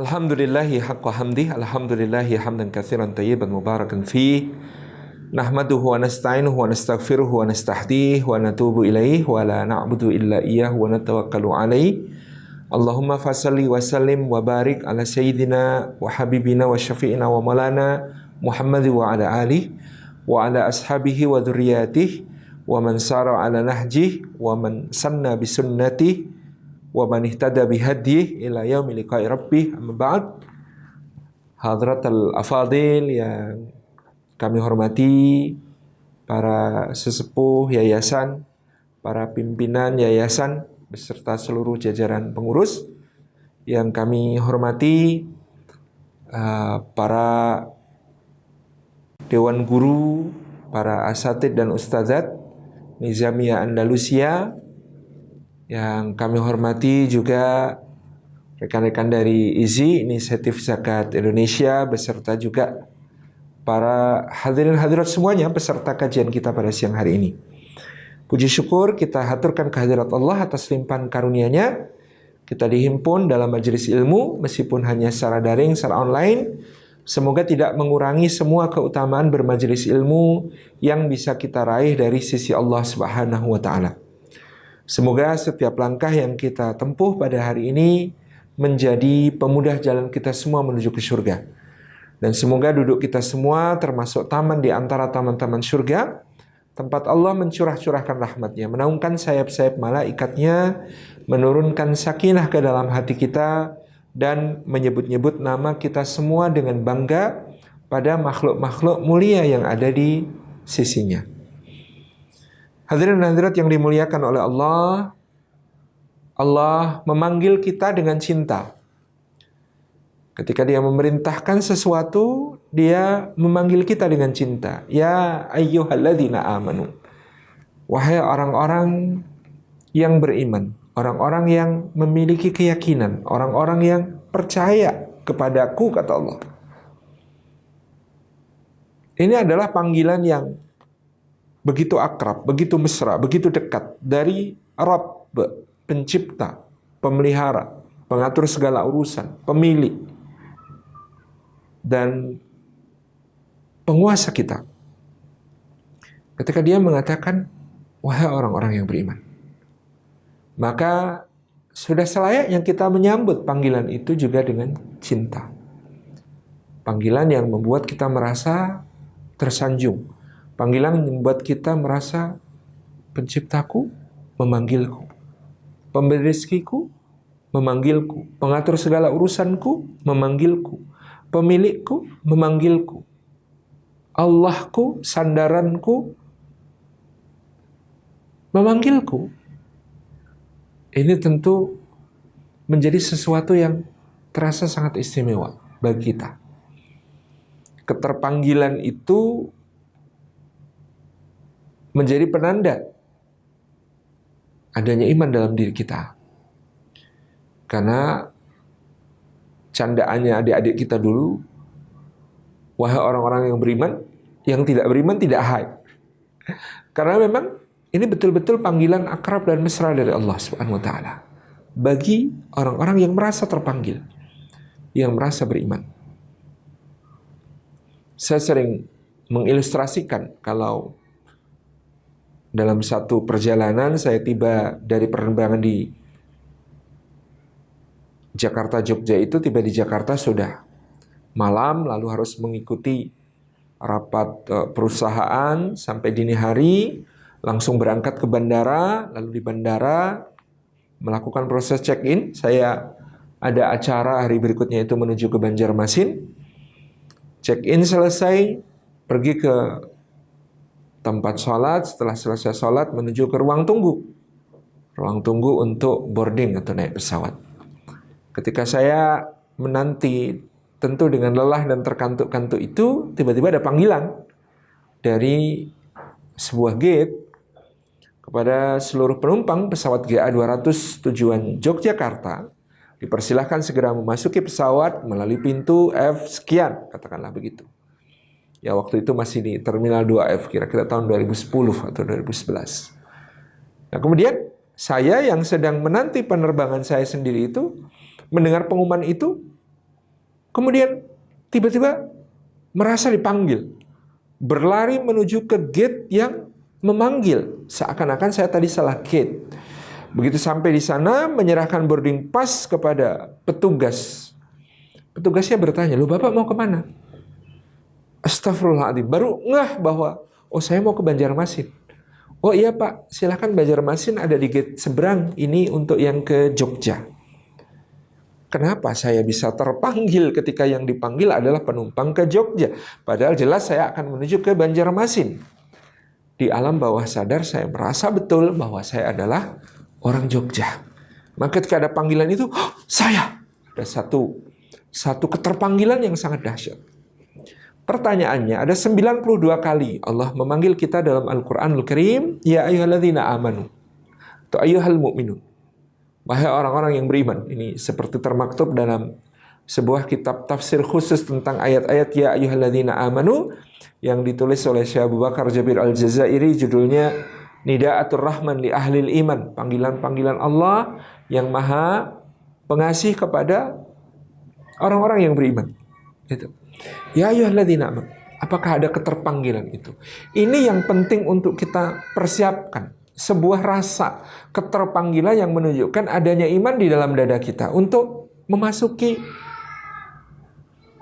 Alhamdulillahi haqqa hamdih, alhamdulillahi hamdan katsiran tayyiban mubarakan fi. Nahmaduhu wa nasta'inuhu wa nastaghfiruhu wa nastahdih wa natubu ilaih wa la na'budu illa iyyah wa natawakkalu alaih. Allahumma fasalli wa sallim wa barik ala sayyidina wa habibina wa syafi'ina wa maulana Muhammad wa ala alihi wa ala ashabihi wa dzurriyyatihi wa man sara ala nahjih wa man sanna bi sunnatihi wa man ihtada bihadyihi ila yaumil liqa'i rabbih. Amma ba'd. Hadratal afadil yang kami hormati, para sesepuh yayasan, para pimpinan yayasan beserta seluruh jajaran pengurus yang kami hormati, para dewan guru, para asatid dan ustadzat Nizamiyah Andalusia yang kami hormati, juga rekan-rekan dari IZI, Inisiatif Zakat Indonesia, beserta juga para hadirin hadirat semuanya peserta kajian kita pada siang hari ini. Puji syukur kita haturkan kehadirat Allah atas limpahan karunia-Nya. Kita dihimpun dalam majelis ilmu meskipun hanya secara daring, secara online. Semoga tidak mengurangi semua keutamaan bermajelis ilmu yang bisa kita raih dari sisi Allah Subhanahu wa taala. Semoga setiap langkah yang kita tempuh pada hari ini menjadi pemudah jalan kita semua menuju ke surga. Dan semoga duduk kita semua termasuk taman di antara taman-taman surga, tempat Allah mencurah-curahkan rahmat-Nya, menaungkan sayap-sayap malaikatnya, menurunkan sakinah ke dalam hati kita, dan menyebut-nyebut nama kita semua dengan bangga pada makhluk-makhluk mulia yang ada di sisinya. Hadirin dan hadirat yang dimuliakan oleh Allah, Allah memanggil kita dengan cinta. Ketika Dia memerintahkan sesuatu, Dia memanggil kita dengan cinta. Ya ayyuhalladzina amanu. Wahai orang-orang yang beriman, orang-orang yang memiliki keyakinan, orang-orang yang percaya kepadaku, kata Allah. Ini adalah panggilan yang begitu akrab, begitu mesra, begitu dekat dari Rabb, pencipta, pemelihara, pengatur segala urusan, pemilik, dan penguasa kita. Ketika Dia mengatakan, wahai orang-orang yang beriman, maka sudah selayaknya kita menyambut panggilan itu juga dengan cinta. Panggilan yang membuat kita merasa tersanjung. Panggilan yang membuat kita merasa penciptaku memanggilku, pemberi rezekiku memanggilku, pengatur segala urusanku memanggilku, pemilikku memanggilku, Allahku, sandaranku memanggilku. Ini tentu menjadi sesuatu yang terasa sangat istimewa bagi kita. Keterpanggilan itu menjadi penanda adanya iman dalam diri kita. Karena candaannya adik-adik kita dulu, wahai orang-orang yang beriman, yang tidak beriman tidak hai. Karena memang ini betul-betul panggilan akrab dan mesra dari Allah Subhanahu wa taala bagi orang-orang yang merasa terpanggil, yang merasa beriman. Saya sering mengilustrasikan kalau dalam satu perjalanan saya tiba dari penerbangan di Jakarta Jogja, itu tiba di Jakarta sudah malam, lalu harus mengikuti rapat perusahaan sampai dini hari, langsung berangkat ke bandara, lalu di bandara melakukan proses check-in. Saya ada acara hari berikutnya itu menuju ke Banjarmasin. Check-in selesai, pergi ke tempat sholat. Setelah selesai sholat menuju ke ruang tunggu untuk boarding atau naik pesawat. Ketika saya menanti tentu dengan lelah dan terkantuk-kantuk itu, tiba-tiba ada panggilan dari sebuah gate kepada seluruh penumpang pesawat GA200 tujuan Yogyakarta, dipersilahkan segera memasuki pesawat melalui pintu F sekian, katakanlah begitu. Ya, waktu itu masih di Terminal 2F, kira-kira tahun 2010 atau 2011. Nah, kemudian saya yang sedang menanti penerbangan saya sendiri itu mendengar pengumuman itu, Kemudian tiba-tiba merasa dipanggil, berlari menuju ke gate yang memanggil, seakan-akan saya tadi salah gate. Begitu sampai di sana, menyerahkan boarding pass kepada petugas. Petugasnya bertanya, "Loh, Bapak mau kemana?" Astagfirullahaladzim, baru ngeh bahwa, oh, saya mau ke Banjarmasin. Oh iya Pak, silakan, Banjarmasin ada di gate seberang, ini untuk yang ke Jogja. Kenapa saya bisa terpanggil ketika yang dipanggil adalah penumpang ke Jogja? Padahal jelas saya akan menuju ke Banjarmasin. Di alam bawah sadar saya merasa betul bahwa saya adalah orang Jogja. Maka ketika ada panggilan itu, oh, saya! Ada satu keterpanggilan yang sangat dahsyat. Pertanyaannya, ada 92 kali Allah memanggil kita dalam Al-Quranul Karim, ya ayyuhalladzina amanu, atau ayyuhal mu'minun, wahai orang-orang yang beriman. Ini seperti termaktub dalam sebuah kitab tafsir khusus tentang ayat-ayat ya ayyuhalladzina amanu yang ditulis oleh Syekh Abu Bakar Jabir Al-Jazairi, judulnya Nida'atur Rahman li Ahlil Iman, panggilan-panggilan Allah yang maha pengasih kepada orang-orang yang beriman. Gitu. Ya ayyuhalladzina amanu. Apakah ada keterpanggilan itu? Ini yang penting untuk kita persiapkan. Sebuah rasa keterpanggilan yang menunjukkan adanya iman di dalam dada kita untuk memasuki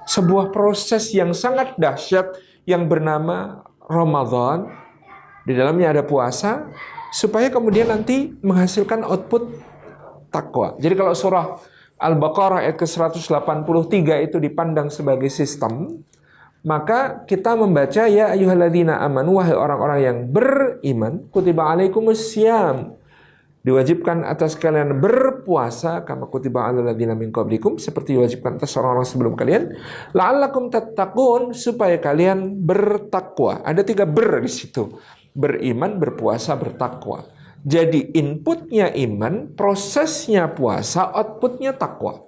sebuah proses yang sangat dahsyat yang bernama Ramadan. Di dalamnya ada puasa, supaya kemudian nanti menghasilkan output takwa. Jadi kalau surah Al-Baqarah ayat ke-183 itu dipandang sebagai sistem, maka kita membaca ya ayyuhalladzina amanu, wahai orang-orang yang beriman, kutiba alaikumussyam, diwajibkan atas kalian berpuasa, kama kutiba alal ladzina min qablikum, seperti diwajibkan atas orang-orang sebelum kalian, la'allakum tattaqun, supaya kalian bertakwa. Ada 3 ber di situ. Beriman, berpuasa, bertakwa. Jadi inputnya iman, prosesnya puasa, outputnya takwa.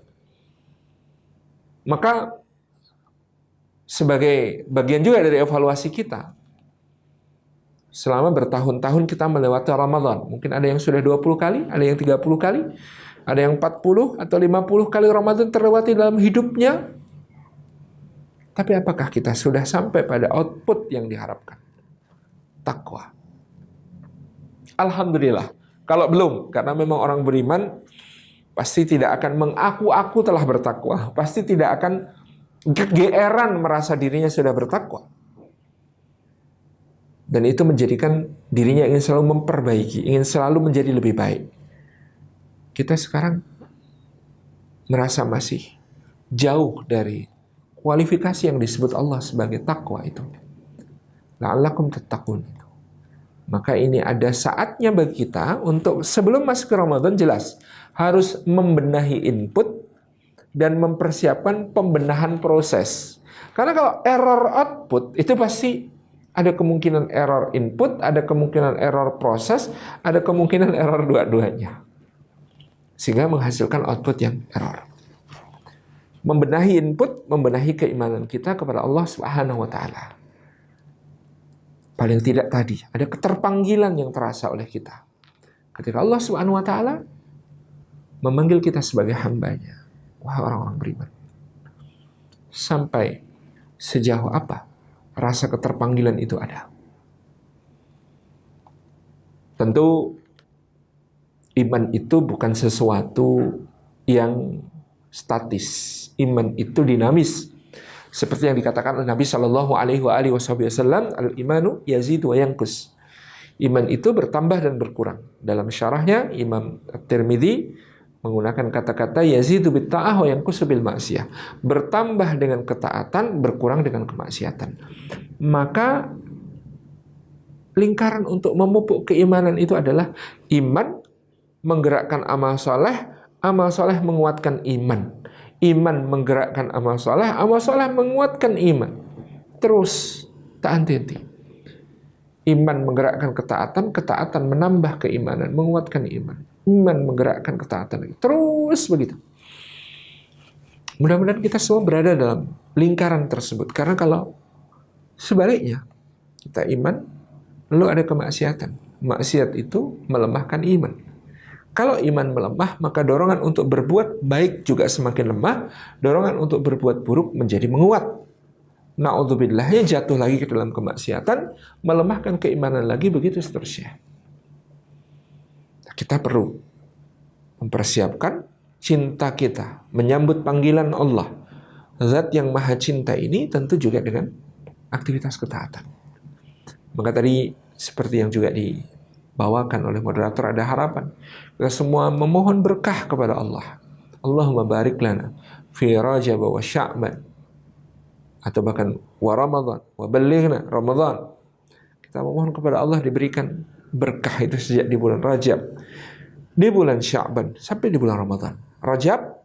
Maka sebagai bagian juga dari evaluasi kita, selama bertahun-tahun kita melewati Ramadan, mungkin ada yang sudah 20 kali, ada yang 30 kali, ada yang 40 atau 50 kali Ramadan terlewati dalam hidupnya. Tapi apakah kita sudah sampai pada output yang diharapkan? Takwa. Alhamdulillah. Kalau belum, karena memang orang beriman pasti tidak akan mengaku-aku telah bertakwa, pasti tidak akan kegeeran merasa dirinya sudah bertakwa. Dan itu menjadikan dirinya ingin selalu memperbaiki, ingin selalu menjadi lebih baik. Kita sekarang merasa masih jauh dari kualifikasi yang disebut Allah sebagai takwa itu. La'allakum tattaqun. Maka ini ada saatnya bagi kita untuk sebelum masuk ke Ramadan jelas harus membenahi input dan mempersiapkan pembenahan proses. Karena kalau error output itu pasti ada kemungkinan error input, ada kemungkinan error proses, ada kemungkinan error dua-duanya. Sehingga menghasilkan output yang error. Membenahi input, membenahi keimanan kita kepada Allah Subhanahu wa taala. Paling tidak tadi, ada keterpanggilan yang terasa oleh kita. Ketika Allah Subhanahu wa ta'ala memanggil kita sebagai hambanya. Wahai orang-orang beriman. Sampai sejauh apa rasa keterpanggilan itu ada? Tentu iman itu bukan sesuatu yang statis. Iman itu dinamis. Seperti yang dikatakan oleh Nabi Shallallahu Alaihi Wasallam, al-imanu yazidu wa yanqus. Iman itu bertambah dan berkurang. Dalam syarahnya Imam At-Tirmidzi menggunakan kata-kata yazidu bitta'ah wa yanqusu bil ma'siyah. Bertambah dengan ketaatan, berkurang dengan kemaksiatan. Maka lingkaran untuk memupuk keimanan itu adalah iman menggerakkan amal soleh menguatkan iman. Iman menggerakkan amal soleh menguatkan iman. Terus, tak henti-henti. Iman menggerakkan ketaatan, ketaatan menambah keimanan, menguatkan iman. Iman menggerakkan ketaatan. Terus begitu. Mudah-mudahan kita semua berada dalam lingkaran tersebut. Karena kalau sebaliknya, kita iman, lalu ada kemaksiatan. Maksiat itu melemahkan iman. Kalau iman melemah, maka dorongan untuk berbuat baik juga semakin lemah, dorongan untuk berbuat buruk menjadi menguat. Na'udzubillahnya jatuh lagi ke dalam kemaksiatan, melemahkan keimanan lagi, begitu seterusnya. Kita perlu mempersiapkan cinta kita, menyambut panggilan Allah. Zat yang maha cinta ini tentu juga dengan aktivitas ketaatan. Maka tadi seperti yang juga dibawakan oleh moderator, ada harapan. Kita semua memohon berkah kepada Allah. Allahumma barik lana fi Rajab wa Sya'ban, atau bahkan wa Ramadan wa ballighna Ramadan. Kita memohon kepada Allah diberikan berkah itu sejak di bulan Rajab, di bulan Sya'ban sampai di bulan Ramadan. Rajab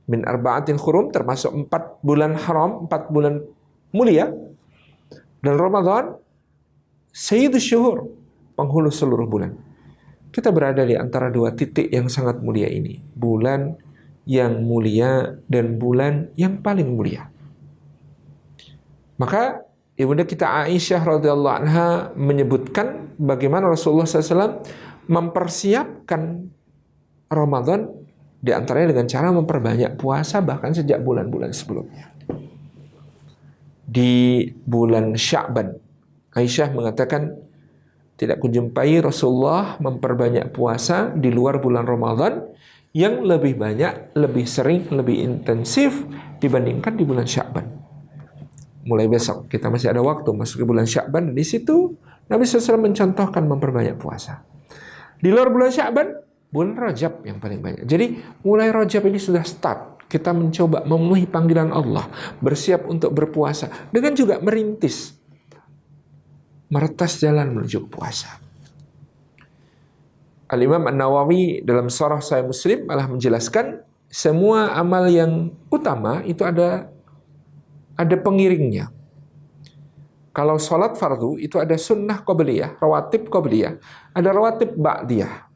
min arba'atin khurum, termasuk 4 bulan haram, 4 bulan mulia. Dan Ramadan sayyidus syuhur, penghulu seluruh bulan. Kita berada di antara 2 titik yang sangat mulia ini, bulan yang mulia dan bulan yang paling mulia. Maka ibunda kita Aisyah radhiyallahu anha menyebutkan bagaimana Rasulullah SAW mempersiapkan Ramadan, di antaranya dengan cara memperbanyak puasa bahkan sejak bulan-bulan sebelumnya. Di bulan Sya'ban, Aisyah mengatakan tidak kujumpai Rasulullah memperbanyak puasa di luar bulan Ramadan yang lebih banyak, lebih sering, lebih intensif dibandingkan di bulan Sya'ban. Mulai besok kita masih ada waktu masuk ke bulan Sya'ban, di situ Nabi SAW mencontohkan memperbanyak puasa. Di luar bulan Sya'ban, bulan Rajab yang paling banyak. Jadi mulai Rajab ini sudah start. Kita mencoba memenuhi panggilan Allah, bersiap untuk berpuasa, dengan juga merintis, meretas jalan menuju puasa. Al-Imam An-Nawawi dalam Syarah Sahih Muslim malah menjelaskan semua amal yang utama itu ada pengiringnya. Kalau sholat fardu itu ada sunnah qobliyah, rawatib qobliyah, ada rawatib ba'diyah.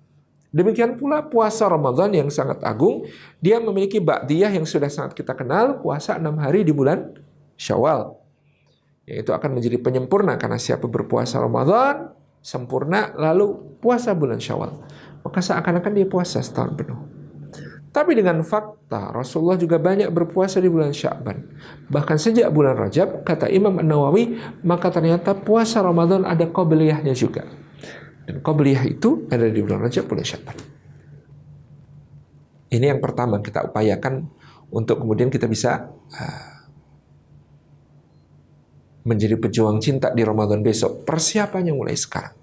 Demikian pula puasa Ramadan yang sangat agung, dia memiliki ba'diyah yang sudah sangat kita kenal, puasa 6 hari di bulan Syawal. Yaitu akan menjadi penyempurna, karena siapa berpuasa Ramadan sempurna lalu puasa bulan Syawal, maka seakan-akan dia puasa setahun penuh. Tapi dengan fakta Rasulullah juga banyak berpuasa di bulan Sya'ban. Bahkan sejak bulan Rajab, kata Imam An-Nawawi, maka ternyata puasa Ramadan ada qobliyahnya juga. Dan qobliyah itu ada di bulan Rajab, bulan Sya'ban. Ini yang pertama kita upayakan untuk kemudian kita bisa menjadi pejuang cinta di Ramadan besok. Persiapannya mulai sekarang.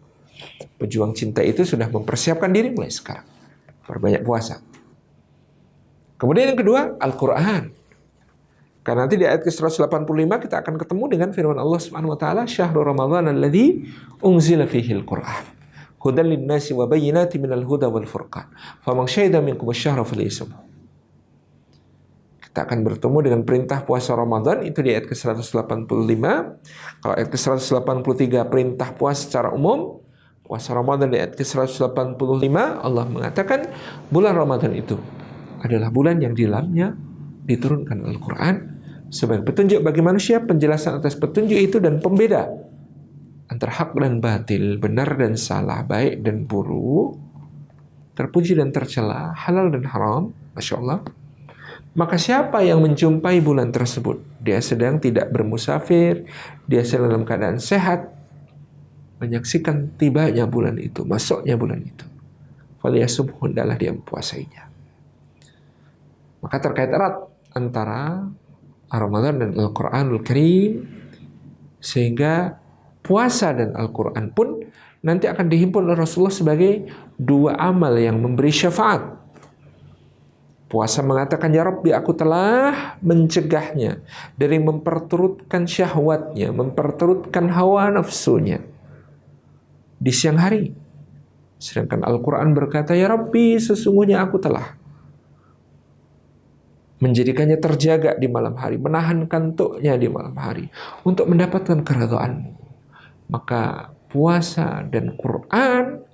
Pejuang cinta itu sudah mempersiapkan diri mulai sekarang. Perbanyak puasa. Kemudian yang kedua, Al-Quran. Karena nanti di ayat ke-185 kita akan ketemu dengan firman Allah Subhanahu wa taala, "Syahrul Ramadan alladzi unzila fihi al-Qur'an. Hudan lin-nasi wa bayyinatin minal huda wal furqan. Faman syahida minkum asy-syahra falyasum." Kita akan bertemu dengan perintah puasa Ramadan itu di ayat ke-185. Kalau ayat ke-183 perintah puasa secara umum, puasa Ramadan di ayat ke-185 Allah mengatakan bulan Ramadan itu adalah bulan yang di dalamnya diturunkan Al-Quran sebagai petunjuk bagi manusia, penjelasan atas petunjuk itu dan pembeda antara hak dan batil, benar dan salah, baik dan buruk, terpuji dan tercela, halal dan haram. Masya Allah. Maka siapa yang menjumpai bulan tersebut, dia sedang tidak bermusafir, dia sedang dalam keadaan sehat, menyaksikan tibanya bulan itu, masuknya bulan itu, falyasumhu, hendaklah dia mempuasainya. Maka terkait erat antara Ramadan dan Al-Quranul Karim, sehingga puasa dan Al-Quran pun nanti akan dihimpun oleh Rasulullah sebagai dua amal yang memberi syafaat. Puasa mengatakan, "Ya Rabbi, aku telah mencegahnya dari memperturutkan syahwatnya, memperturutkan hawa nafsunya di siang hari." Sedangkan Al-Quran berkata, "Ya Rabbi, sesungguhnya aku telah menjadikannya terjaga di malam hari, menahan kantuknya di malam hari untuk mendapatkan keridhaan-Mu." Maka puasa dan Quran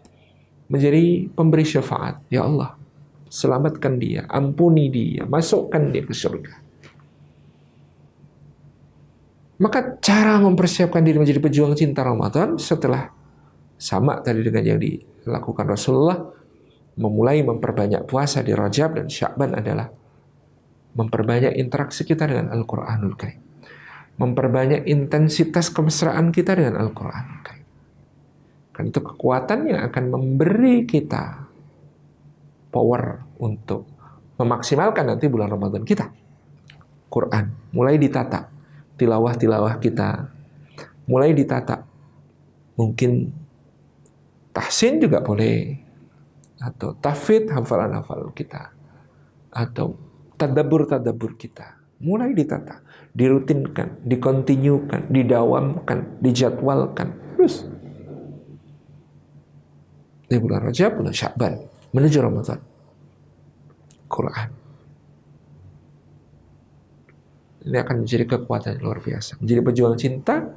menjadi pemberi syafaat. Ya Allah, selamatkan dia, ampuni dia, masukkan dia ke surga. Maka cara mempersiapkan diri menjadi pejuang cinta Ramadan setelah sama tadi dengan yang dilakukan Rasulullah, memulai memperbanyak puasa di Rajab dan Sya'ban adalah memperbanyak interaksi kita dengan Al-Quranul Karim, memperbanyak intensitas kemesraan kita dengan Al-Quranul Karim. Kan itu kekuatan yang akan memberi kita power untuk memaksimalkan nanti bulan Ramadan kita. Quran mulai ditata, tilawah kita mulai ditata. Mungkin tahsin juga boleh, atau tahfidz hafalan-hafalan kita, atau tadabbur kita mulai ditata, dirutinkan, dikontinyukan, didawamkan, dijadwalkan terus di bulan Rajab, bulan Sya'ban menuju Ramadan. Quran ini akan menjadi kekuatan yang luar biasa, menjadi pejuang cinta,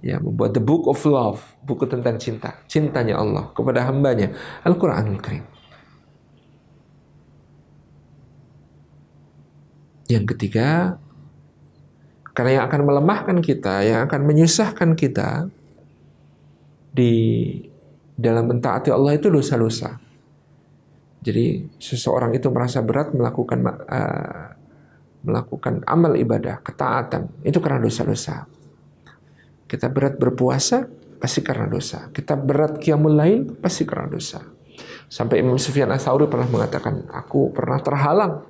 ya, membuat the book of love, buku tentang cinta, cintanya Allah kepada hambanya, Al-Quranul Karim. Yang ketiga, karena yang akan melemahkan kita, yang akan menyusahkan kita di dalam mentaati Allah itu dosa-dosa. Jadi seseorang itu merasa berat melakukan amal ibadah, ketaatan, itu karena dosa-dosa. Kita berat berpuasa, pasti karena dosa. Kita berat qiyamul lail, pasti karena dosa. Sampai Imam Sufyan Ats-Tsauri pernah mengatakan, aku pernah terhalang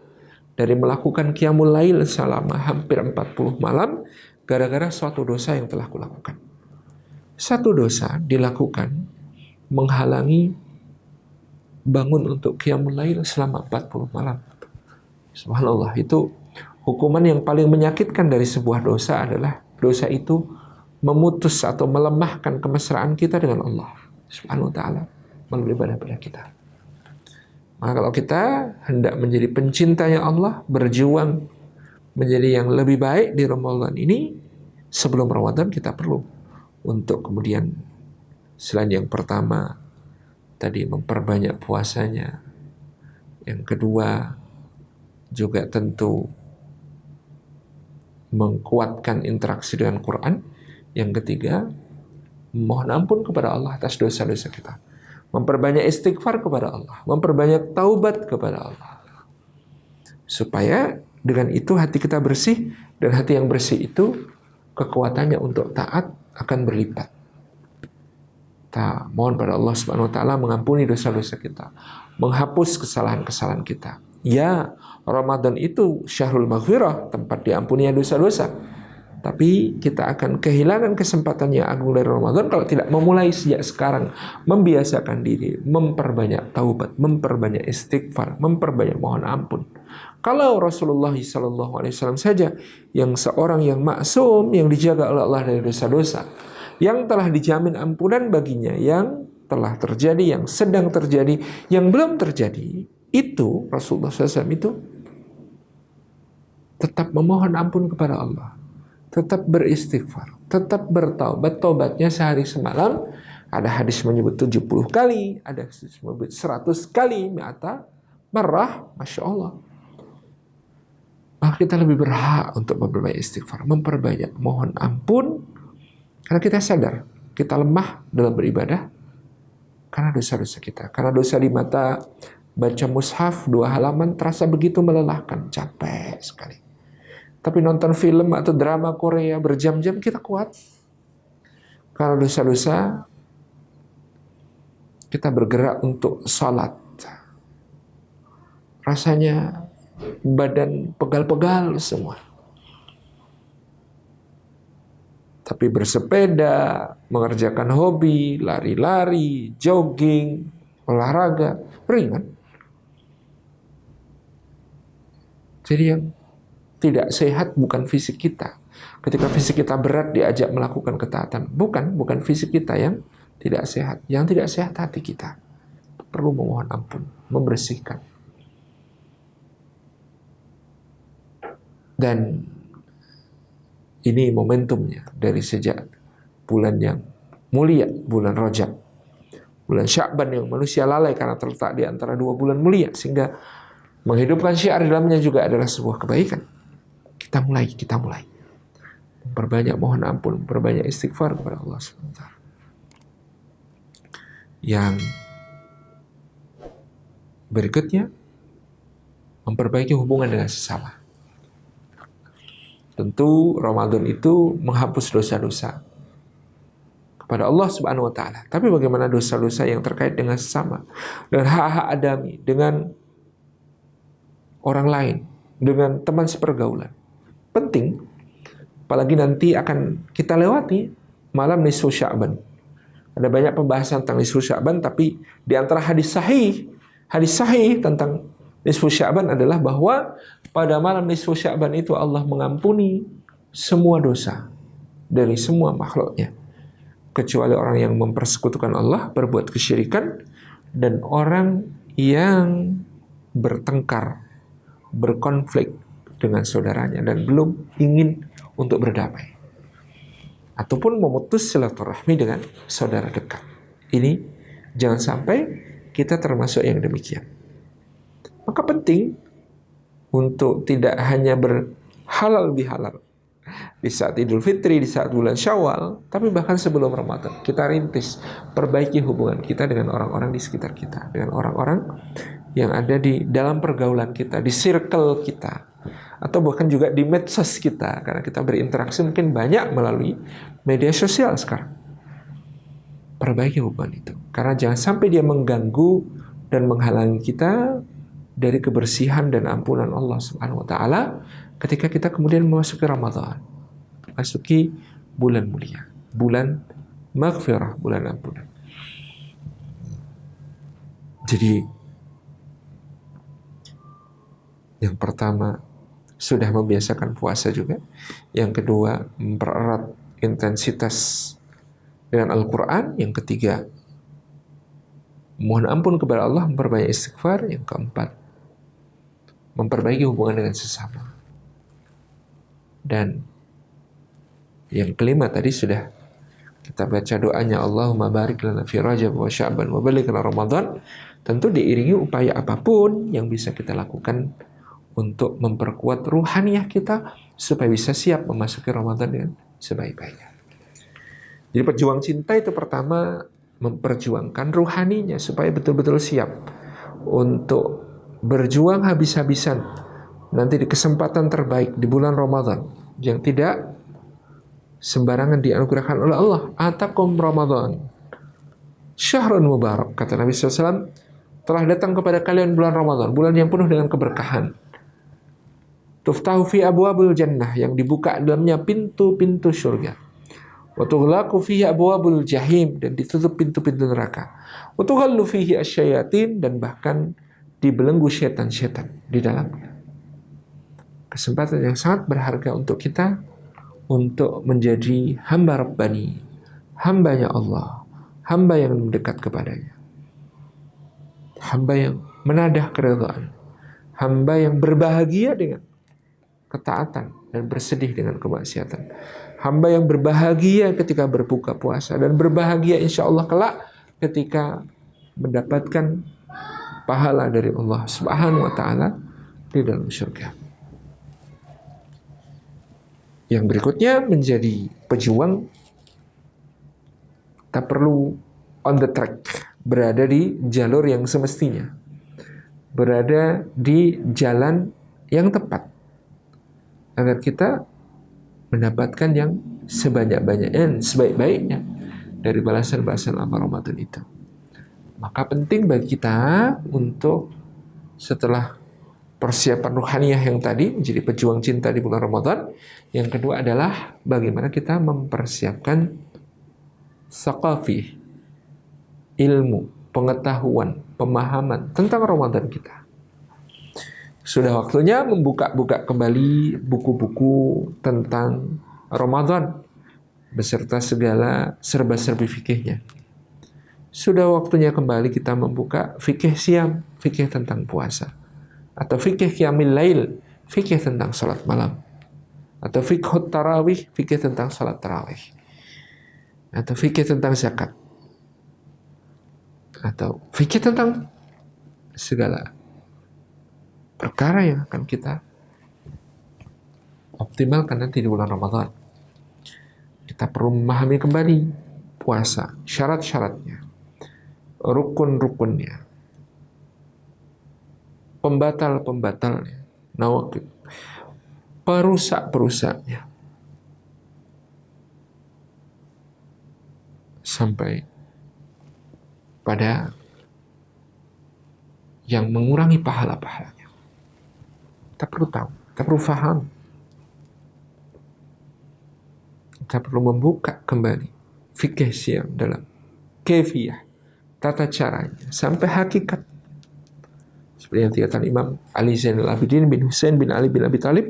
dari melakukan qiyamul lail selama hampir 40 malam gara-gara suatu dosa yang telah kulakukan. Satu dosa dilakukan menghalangi bangun untuk qiyamul lail selama 40 malam. Subhanallah, itu hukuman yang paling menyakitkan dari sebuah dosa adalah dosa itu memutus atau melemahkan kemesraan kita dengan Allah Subhanahu wa ta'ala melalui ibadah-ibadah kita. Maka kalau kita hendak menjadi pencintanya Allah, berjuang menjadi yang lebih baik di Ramadan ini, sebelum Ramadan kita perlu untuk kemudian selain yang pertama tadi memperbanyak puasanya, yang kedua juga tentu mengkuatkan interaksi dengan Quran, yang ketiga mohon ampun kepada Allah atas dosa-dosa kita, memperbanyak istighfar kepada Allah, memperbanyak taubat kepada Allah, supaya dengan itu hati kita bersih, dan hati yang bersih itu kekuatannya untuk taat akan berlipat. Kita mohon pada Allah Subhanahu wa ta'ala mengampuni dosa-dosa kita, menghapus kesalahan-kesalahan kita. Ya, Ramadan itu syahrul maghfirah, tempat diampuninya dosa-dosa. Tapi kita akan kehilangan kesempatan yang agung dari Ramadan kalau tidak memulai sejak sekarang, membiasakan diri, memperbanyak taubat, memperbanyak istighfar, memperbanyak mohon ampun. Kalau Rasulullah SAW saja, yang seorang yang maksum, yang dijaga oleh Allah dari dosa-dosa, yang telah dijamin ampunan baginya, yang telah terjadi, yang sedang terjadi, yang belum terjadi, itu Rasulullah SAW itu tetap memohon ampun kepada Allah, tetap beristighfar, tetap bertaubat. Taubatnya sehari semalam. Ada hadis menyebut 70 kali, ada hadis menyebut 100 kali, mi'ata marrah, Masya Allah. Maka kita lebih berhak untuk memperbanyak istighfar, memperbanyak mohon ampun, karena kita sadar kita lemah dalam beribadah karena dosa-dosa kita. Karena dosa di mata baca mushaf 2 halaman terasa begitu melelahkan, capek sekali. Tapi nonton film atau drama Korea berjam-jam kita kuat. Karena dosa-dosa kita bergerak untuk sholat, rasanya badan pegal-pegal semua. Tapi bersepeda, mengerjakan hobi, lari-lari, jogging, olahraga, ringan. Jadi yang tidak sehat bukan fisik kita. Ketika fisik kita berat diajak melakukan ketaatan, bukan fisik kita yang tidak sehat. Yang tidak sehat hati kita. Perlu memohon ampun, membersihkan. Dan ini momentumnya dari sejak bulan yang mulia, bulan Rajab, bulan Sya'ban yang manusia lalai karena terletak di antara 2 bulan mulia, sehingga menghidupkan syiar dalamnya juga adalah sebuah kebaikan. Kita mulai. Memperbanyak mohon ampun, memperbanyak istighfar kepada Allah SWT. Yang Berikutnya, memperbaiki hubungan dengan sesama. Tentu Ramadan itu menghapus dosa-dosa kepada Allah Subhanahu wa taala. Tapi bagaimana dosa-dosa yang terkait dengan sesama, dengan hak-hak adami, dengan orang lain, dengan teman sepergaulan. Penting, apalagi nanti akan kita lewati malam nisfu Sya'ban. Ada banyak pembahasan tentang nisfu Sya'ban, tapi di antara hadis sahih tentang nisfu Sya'ban adalah bahwa pada malam nisfu Sya'ban itu Allah mengampuni semua dosa dari semua makhluknya, kecuali orang yang mempersekutukan Allah, berbuat kesyirikan, dan orang yang bertengkar, berkonflik dengan saudaranya dan belum ingin untuk berdamai, ataupun memutus silaturahmi dengan saudara dekat. Ini jangan sampai kita termasuk yang demikian. Maka penting untuk tidak hanya berhalal bihalal di saat Idul Fitri, di saat bulan Syawal, tapi bahkan sebelum Ramadan kita rintis perbaiki hubungan kita dengan orang-orang di sekitar kita, dengan orang-orang yang ada di dalam pergaulan kita, di circle kita, atau bahkan juga di medsos kita, karena kita berinteraksi mungkin banyak melalui media sosial sekarang. Perbaiki hubungan itu, karena jangan sampai dia mengganggu dan menghalangi kita dari kebersihan dan ampunan Allah Subhanahu wa taala ketika kita kemudian memasuki Ramadan, masuki bulan mulia, bulan maghfirah, bulan ampunan. Jadi yang pertama, sudah membiasakan puasa juga. Yang kedua, mempererat intensitas dengan Al-Quran. Yang ketiga, mohon ampun kepada Allah, memperbanyak istighfar. Yang keempat, memperbaiki hubungan dengan sesama. Dan yang kelima tadi sudah kita baca doanya, Allahumma barik lana fi Rajab wa Sya'ban wa balighna Ramadan. Tentu diiringi upaya apapun yang bisa kita lakukan untuk memperkuat ruhaniyah kita supaya bisa siap memasuki Ramadan dengan sebaik-baiknya. Jadi pejuang cinta itu pertama memperjuangkan ruhaninya supaya betul-betul siap untuk berjuang habis-habisan nanti di kesempatan terbaik di bulan Ramadan yang tidak sembarangan dianugerahkan oleh Allah. Atakum Ramadan syahrun mubarak, kata Nabi SAW, telah datang kepada kalian bulan Ramadan, bulan yang penuh dengan keberkahan. Tuftahu fi abwabul jannah, yang dibuka dalamnya pintu-pintu surga. Wa tughlaqu fihi abwabul jahim, dan ditutup pintu-pintu neraka. Wa tughallu fihi asyayatin, dan bahkan dibelenggu setan-setan di dalamnya. Kesempatan yang sangat berharga untuk kita untuk menjadi hamba Rabbani, hambanya Allah, hamba yang mendekat kepadanya, hamba yang menadah keridhaan, hamba yang berbahagia dengan ketaatan dan bersedih dengan kemaksiatan, hamba yang berbahagia ketika berbuka puasa dan berbahagia insya Allah kelak ketika mendapatkan pahala dari Allah Subhanahu wa taala di dalam surga. Yang berikutnya, menjadi pejuang kita perlu on the track, berada di jalur yang semestinya, berada di jalan yang tepat, agar kita mendapatkan yang sebanyak-banyaknya, sebaik-baiknya dari balasan-balasan amal Ramadan itu. Maka penting bagi kita untuk setelah persiapan ruhaniyah yang tadi, menjadi pejuang cinta di bulan Ramadan, yang kedua adalah bagaimana kita mempersiapkan saqafi, ilmu, pengetahuan, pemahaman tentang Ramadan kita. Sudah waktunya membuka-buka kembali buku-buku tentang Ramadan beserta segala serba-serbi fikihnya. Sudah waktunya kembali kita membuka fikih siam, fikih tentang puasa, atau fikih qiyamil lail, fikih tentang salat malam, atau fikih tarawih, fikih tentang salat tarawih, atau fikih tentang zakat, atau fikih tentang segala perkara yang akan kita optimalkan nanti di bulan Ramadan. Kita perlu memahami kembali puasa, syarat-syaratnya, rukun-rukunnya, pembatal-pembatalnya, nawaqid, perusak-perusaknya, sampai pada yang mengurangi pahala-pahalanya. Kita perlu tahu, kita perlu faham, kita perlu membuka kembali fikih siam dalam kaifiyah, tata caranya, sampai hakikat. Seperti yang dikatakan Imam Ali Zainal Abidin bin Husain bin Ali bin Abi Thalib,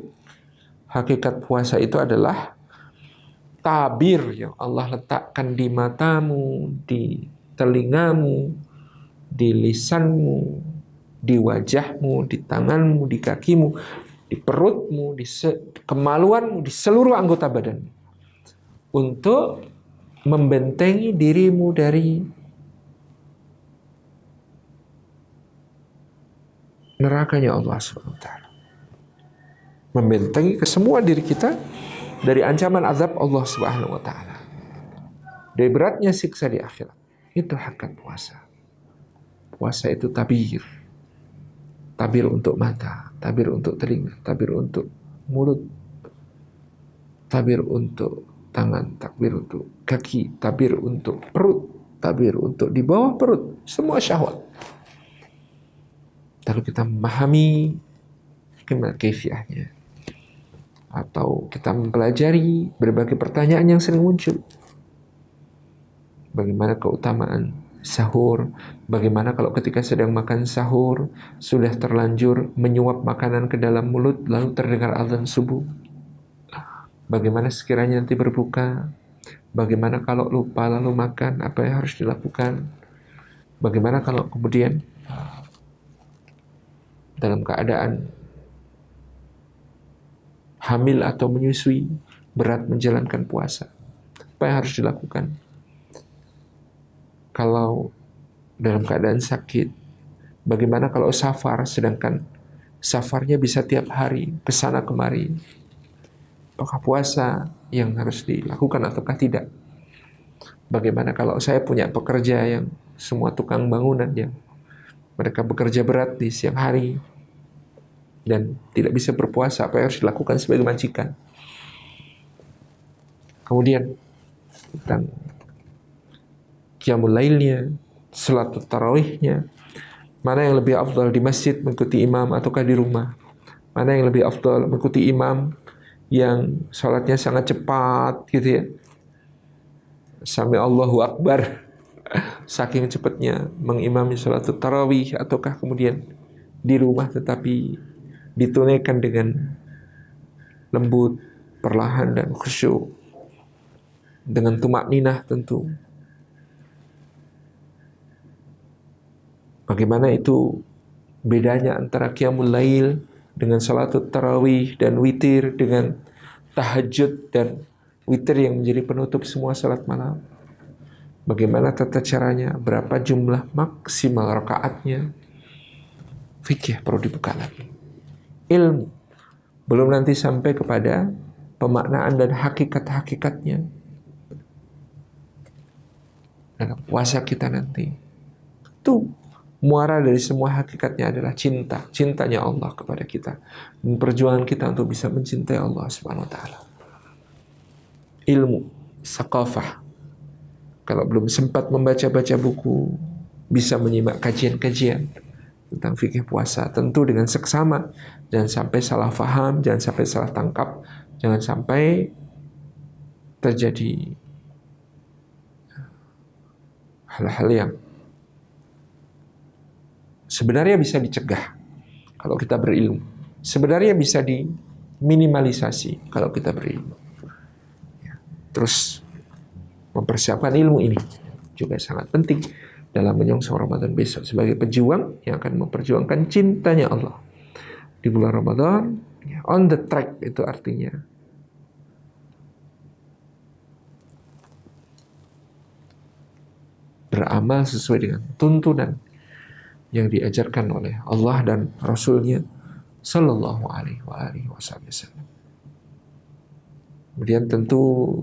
hakikat puasa itu adalah tabir yang Allah letakkan di matamu, di telingamu, di lisanmu, di wajahmu, di tanganmu, di kakimu, di perutmu, di kemaluanmu, di seluruh anggota badanmu, untuk membentengi dirimu dari nerakanya Allah SWT. Membentengi ke semua diri kita dari ancaman azab Allah SWT, dari beratnya siksa di akhirat. Itu hakikat puasa. Puasa itu tabir. Tabir untuk mata, tabir untuk telinga, tabir untuk mulut, tabir untuk tangan, tabir untuk kaki, tabir untuk perut, tabir untuk di bawah perut, semua syahwat. Lalu kita memahami gimana kaifiahnya, atau kita mempelajari berbagai pertanyaan yang sering muncul. Bagaimana keutamaan sahur? Bagaimana kalau ketika sedang makan sahur sudah terlanjur menyuap makanan ke dalam mulut lalu terdengar azan subuh? Bagaimana sekiranya nanti berbuka? Bagaimana kalau lupa lalu makan? Apa yang harus dilakukan? Bagaimana kalau kemudian dalam keadaan hamil atau menyusui, berat menjalankan puasa? Apa yang harus dilakukan? Kalau dalam keadaan sakit, bagaimana kalau safar, sedangkan safarnya bisa tiap hari, kesana kemari? Apakah puasa yang harus dilakukan ataukah tidak? Bagaimana kalau saya punya pekerja yang semua tukang bangunan yang mereka bekerja berat di siang hari dan tidak bisa berpuasa, apa yang harus dilakukan sebagai majikan? Kemudian tentang qiyamul lailnya, salat tarawihnya, mana yang lebih afdal di masjid mengikuti imam ataukah di rumah? Mana yang lebih afdal mengikuti imam yang salatnya sangat cepat gitu ya, sampai Allahu Akbar saking cepatnya mengimami salat tarawih, ataukah kemudian di rumah tetapi ditunaikan dengan lembut, perlahan dan khusyuk, dengan tumak ninah tentu. Bagaimana itu bedanya antara qiyamul lail dengan salatut tarawih dan witir, dengan tahajud dan witir yang menjadi penutup semua salat malam? Bagaimana tata caranya? Berapa jumlah maksimal rakaatnya? Fikih perlu dibuka lagi. Ilmu. Belum nanti sampai kepada pemaknaan dan hakikat-hakikatnya dalam puasa kita nanti. Itu muara dari semua hakikatnya adalah cinta. Cintanya Allah kepada kita. Dan perjuangan kita untuk bisa mencintai Allah SWT. Ilmu. Saqafah. Kalau belum sempat membaca-baca buku, bisa menyimak kajian-kajian tentang fikih puasa, tentu dengan seksama. Jangan sampai salah faham, jangan sampai salah tangkap, jangan sampai terjadi hal-hal yang sebenarnya bisa dicegah kalau kita berilmu. Sebenarnya bisa diminimalisasi kalau kita berilmu. Terus mempersiapkan ilmu ini juga sangat penting dalam menyongsong Ramadan besok sebagai pejuang yang akan memperjuangkan cintanya Allah di bulan Ramadan. On the track itu artinya beramal sesuai dengan tuntunan yang diajarkan oleh Allah dan Rasul-Nya Sallallahu Alaihi Wasallam. Kemudian tentu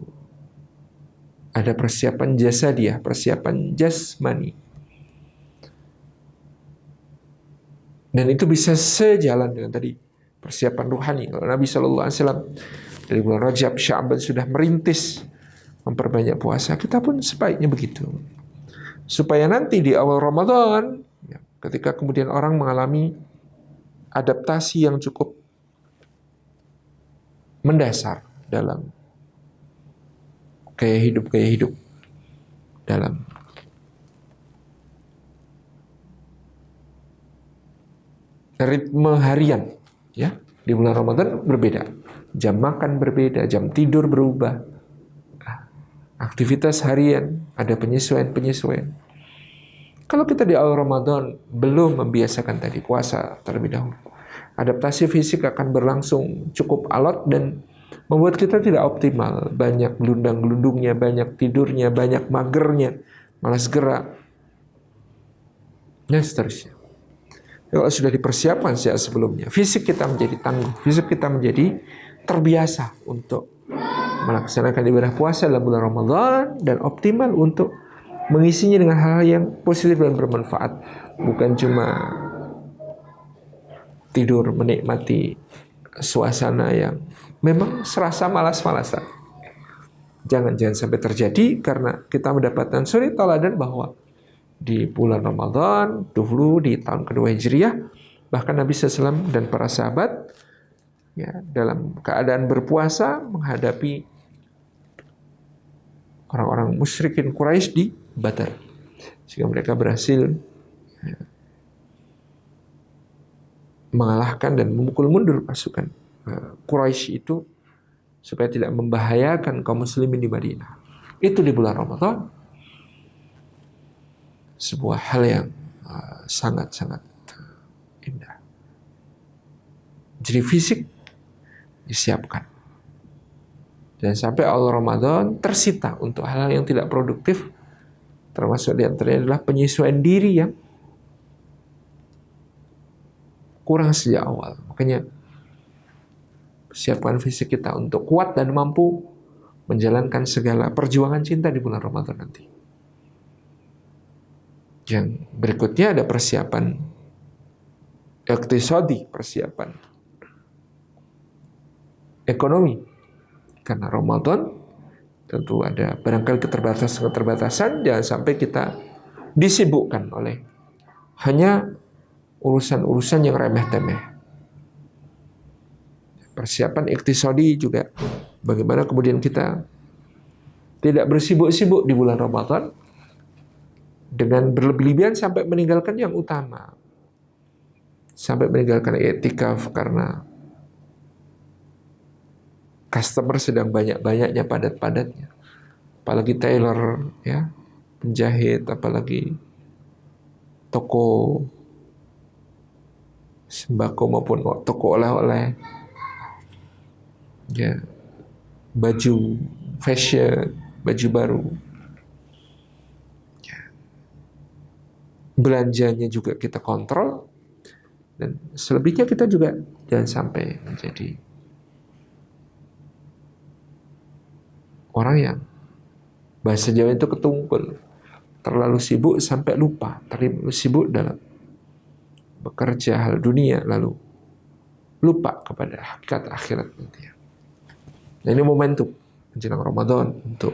ada persiapan jasadiah, persiapan jasmani. Dan itu bisa sejalan dengan tadi persiapan ruhani. Kalau Nabi SAW dari bulan Rajab, Sya'ban sudah merintis memperbanyak puasa, kita pun sebaiknya begitu. Supaya nanti di awal Ramadan, ya, ketika kemudian orang mengalami adaptasi yang cukup mendasar dalam gaya hidup dalam ritme harian, ya, di bulan Ramadan berbeda, jam makan berbeda, jam tidur berubah, aktivitas harian ada penyesuaian. Kalau kita di awal Ramadan belum membiasakan tadi puasa terlebih dahulu, adaptasi fisik akan berlangsung cukup alot dan membuat kita tidak optimal, banyak gelundang-gelundungnya, banyak tidurnya, banyak magernya, malas gerak, dan seterusnya. Kalau sudah dipersiapkan sejak sebelumnya, fisik kita menjadi tangguh, fisik kita menjadi terbiasa untuk melaksanakan ibadah puasa dalam bulan Ramadan dan optimal untuk mengisinya dengan hal-hal yang positif dan bermanfaat, bukan cuma tidur menikmati suasana yang memang serasa malas-malasan. Jangan sampai terjadi, karena kita mendapatkan suri teladan bahwa di bulan Ramadan dulu di tahun kedua Hijriah, bahkan Nabi SAW dan para sahabat ya dalam keadaan berpuasa menghadapi orang-orang musyrikin Quraisy di Badar, sehingga mereka berhasil ya, mengalahkan dan memukul mundur pasukan Quraisy itu supaya tidak membahayakan kaum muslimin di Madinah. Itu di bulan Ramadan, sebuah hal yang sangat-sangat indah. Jadi fisik disiapkan. Dan sampai awal Ramadan tersita untuk hal-hal yang tidak produktif, termasuk diantaranya adalah penyesuaian diri yang kurang sejak awal. Makanya siapkan fisik kita untuk kuat dan mampu menjalankan segala perjuangan cinta di bulan Ramadan nanti. Yang berikutnya ada persiapan iktisadi, persiapan ekonomi. Karena Ramadan tentu ada barangkali keterbatasan, jangan sampai kita disibukkan oleh hanya urusan-urusan yang remeh-temeh. Persiapan iktisadi juga, bagaimana kemudian kita tidak bersibuk-sibuk di bulan Ramadan dengan berlebih-lebihan sampai meninggalkan yang utama, sampai meninggalkan i'tikaf karena customer sedang banyak-banyaknya, padat-padatnya, apalagi tailor, ya, penjahit, apalagi toko sembako maupun toko oleh-oleh, ya, baju fashion, baju baru, ya, belanjanya juga kita kontrol, dan selebihnya kita juga jangan sampai menjadi orang yang bahasa Jawa itu ketumpul, terlalu sibuk sampai lupa, terlalu sibuk dalam bekerja hal dunia lalu lupa kepada hakikat akhirat nanti. Nah, ini momentum menjelang Ramadan untuk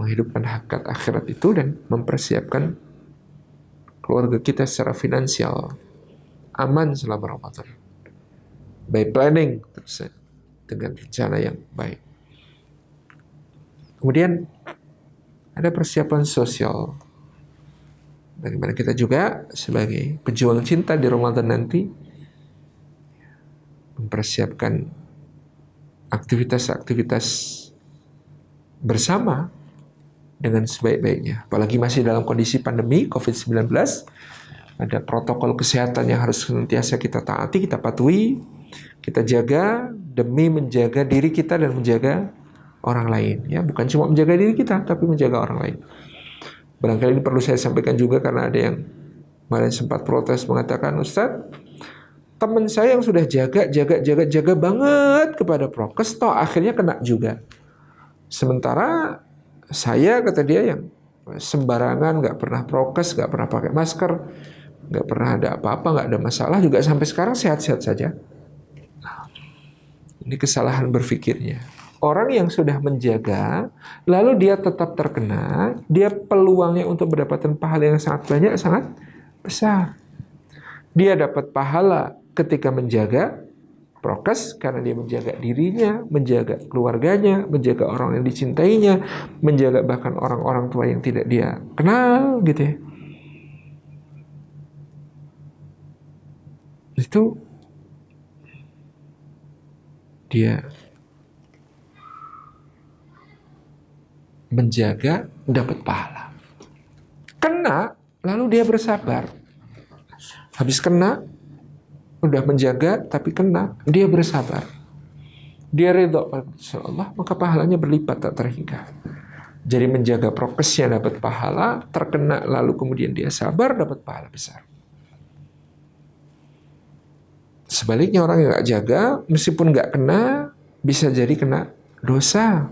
menghidupkan hakikat akhirat itu dan mempersiapkan keluarga kita secara finansial aman selama Ramadan by planning, terus dengan rencana yang baik. Kemudian ada persiapan sosial. Bagaimana kita juga sebagai pejuang cinta di Ramadan nanti mempersiapkan aktivitas-aktivitas bersama dengan sebaik-baiknya. Apalagi masih dalam kondisi pandemi COVID-19, ada protokol kesehatan yang harus senantiasa kita taati, kita patuhi, kita jaga demi menjaga diri kita dan menjaga orang lain, ya, bukan cuma menjaga diri kita tapi menjaga orang lain. Barangkali ini perlu saya sampaikan juga karena ada yang kemarin sempat protes mengatakan, Ustadz, teman saya yang sudah jaga banget kepada prokes, toh akhirnya kena juga. Sementara saya, kata dia, yang sembarangan, nggak pernah prokes, nggak pernah pakai masker, nggak pernah ada apa-apa, nggak ada masalah, juga sampai sekarang sehat-sehat saja. Nah, ini kesalahan berpikirnya. Orang yang sudah menjaga, lalu dia tetap terkena, dia peluangnya untuk mendapatkan pahala yang sangat banyak, sangat besar. Dia dapat pahala ketika menjaga prokes karena dia menjaga dirinya, menjaga keluarganya, menjaga orang yang dicintainya, menjaga bahkan orang-orang tua yang tidak dia kenal, gitu ya. Itu dia menjaga, dapat pahala. Kena, lalu dia bersabar. Habis kena, udah menjaga, tapi kena, dia bersabar. Dia ridha pada Allah, maka pahalanya berlipat tak terhingga. Jadi menjaga prokesnya dapat pahala, terkena lalu kemudian dia sabar, dapat pahala besar. Sebaliknya orang yang gak jaga, meskipun gak kena, bisa jadi kena dosa.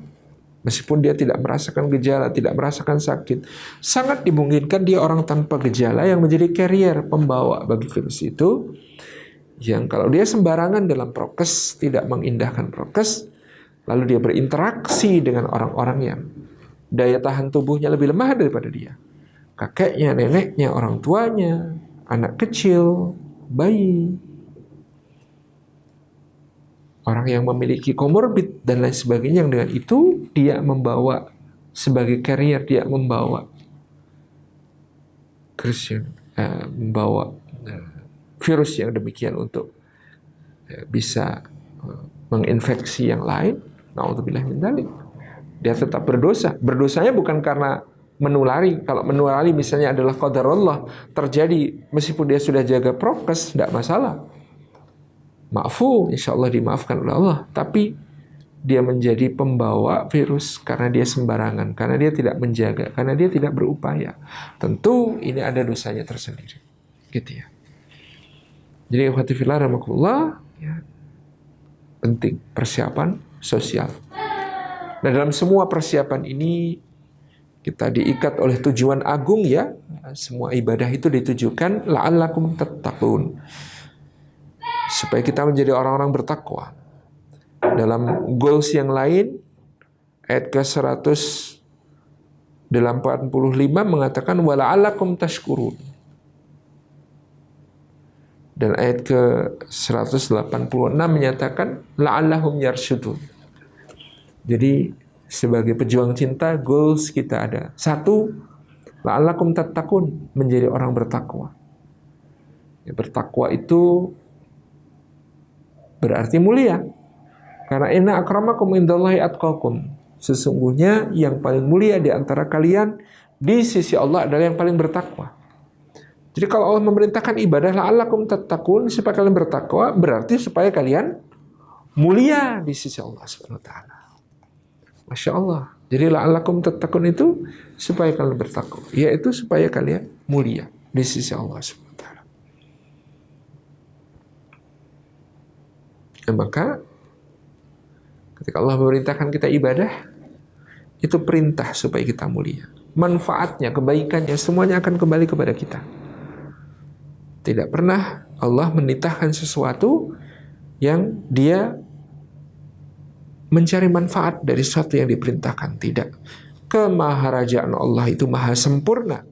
Meskipun dia tidak merasakan gejala, tidak merasakan sakit, sangat dimungkinkan dia orang tanpa gejala yang menjadi carrier, pembawa bagi virus itu, yang kalau dia sembarangan dalam prokes, tidak mengindahkan prokes, lalu dia berinteraksi dengan orang-orang yang daya tahan tubuhnya lebih lemah daripada dia. Kakeknya, neneknya, orang tuanya, anak kecil, bayi, orang yang memiliki komorbid dan lain sebagainya, yang dengan itu dia membawa sebagai carrier, dia membawa virus yang demikian untuk bisa menginfeksi yang lain. Na'udzubillah min dzalik. Dia tetap berdosa. Berdosanya bukan karena menulari. Kalau menulari misalnya adalah qadarullah terjadi meskipun dia sudah jaga prokes, tidak masalah. Maafu, insya Allah dimaafkan oleh Allah. Tapi dia menjadi pembawa virus karena dia sembarangan, karena dia tidak menjaga, karena dia tidak berupaya. Tentu ini ada dosanya tersendiri. Gitu ya. Jadi ikhwatifillah rahmatullah, ya, penting persiapan sosial. Nah, dalam semua persiapan ini kita diikat oleh tujuan agung, ya. Semua ibadah itu ditujukan la'allakum tattaqun, supaya kita menjadi orang-orang bertakwa. Dalam goals yang lain, ayat ke-185 mengatakan wala'allakum tashkurun. Dan ayat ke-186 menyatakan la'allahum yarsyudun. Jadi sebagai pejuang cinta, goals kita ada. 1, la'allakum tattaqun, menjadi orang bertakwa. Ya, bertakwa itu berarti mulia. Karena inna akramakum indallahi atqakum. Sesungguhnya yang paling mulia di antara kalian di sisi Allah adalah yang paling bertakwa. Jadi kalau Allah memerintahkan ibadah la'allakum tattaqun, supaya kalian bertakwa, berarti supaya kalian mulia di sisi Allah Subhanahu wa taala. Masya Allah. Jadi la'allakum tattaqun itu supaya kalian bertakwa, yaitu supaya kalian mulia di sisi Allah Subhanahu wa taala. Dan maka ketika Allah memerintahkan kita ibadah, itu perintah supaya kita mulia. Manfaatnya, kebaikannya, semuanya akan kembali kepada kita. Tidak pernah Allah menitahkan sesuatu yang dia mencari manfaat dari sesuatu yang diperintahkan. Tidak. Kemaharajaan Allah itu maha sempurna.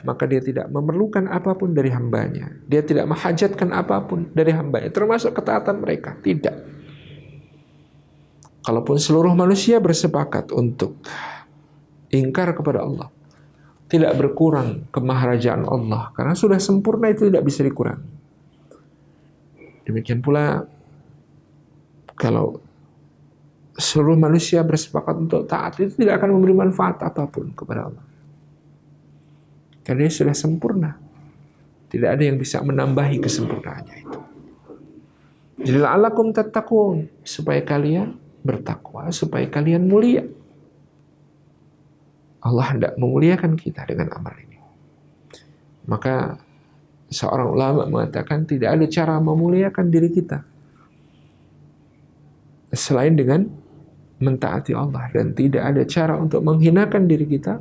Maka dia tidak memerlukan apapun dari hambanya. Dia tidak menghajatkan apapun dari hambanya, termasuk ketaatan mereka. Tidak. Kalaupun seluruh manusia bersepakat untuk ingkar kepada Allah, tidak berkurang kemaharajaan Allah, karena sudah sempurna, itu tidak bisa dikurangi. Demikian pula kalau seluruh manusia bersepakat untuk taat, itu tidak akan memberi manfaat apapun kepada Allah, karena dia sudah sempurna. Tidak ada yang bisa menambahi kesempurnaannya itu. Jadi la'allakum tattaqun, supaya kalian bertakwa, supaya kalian mulia. Allah hendak memuliakan kita dengan amal ini. Maka seorang ulama mengatakan tidak ada cara memuliakan diri kita selain dengan mentaati Allah, dan tidak ada cara untuk menghinakan diri kita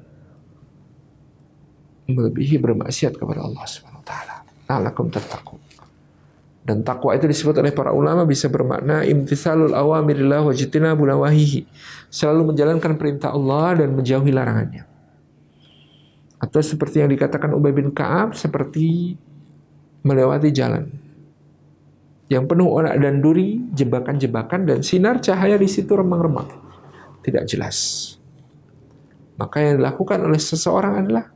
melebihi bermaksiat kepada Allah Subhanahu wa taala. la'allakum tattaqun. Dan takwa itu disebut oleh para ulama bisa bermakna imtitsalul awamirillah wa jtinabun nawahihi, selalu menjalankan perintah Allah dan menjauhi larangannya. Atau seperti yang dikatakan Ubay bin Ka'ab, seperti melewati jalan yang penuh onak dan duri, jebakan-jebakan, dan sinar cahaya di situ remang-remang, tidak jelas. Maka yang dilakukan oleh seseorang adalah